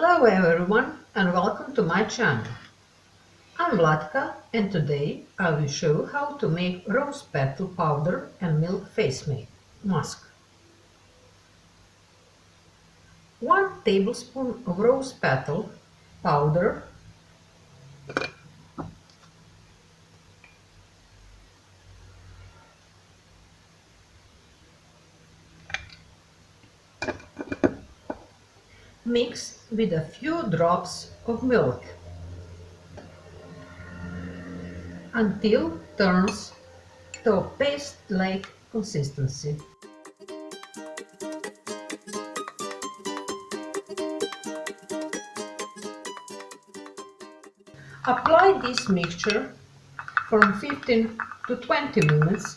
Hello everyone and welcome to my channel. I'm Vlatka and today I will show how to make rose petal powder and milk face mask. 1 tablespoon of rose petal powder, mix with a few drops of milk until turns to a paste-like consistency. Apply this mixture from 15 to 20 minutes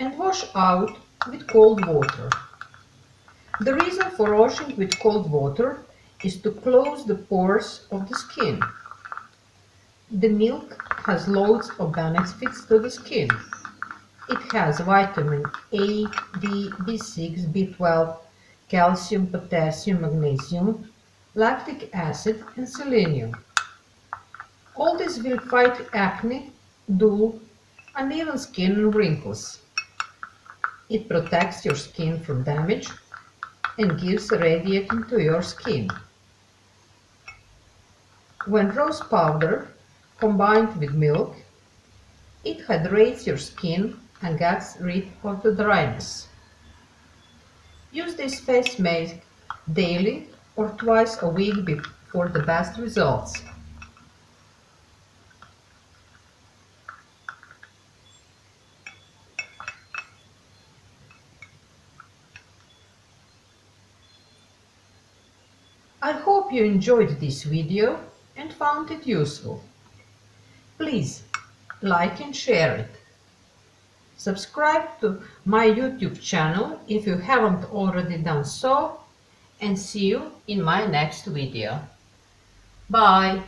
and wash out with cold water. The reason for washing with cold water is to close the pores of the skin. The milk has loads of benefits to the skin. It has vitamin A, D, B6, B12, calcium, potassium, magnesium, lactic acid and selenium. All this will fight acne, dull, uneven skin and wrinkles. It protects your skin from damage and gives radiating to your skin. When rose powder combined with milk, it hydrates your skin and gets rid of the dryness. Use this face mask daily or twice a week for the best results. I hope you enjoyed this video and found it useful. Please like and share it. Subscribe to my YouTube channel if you haven't already done so, and see you in my next video. Bye!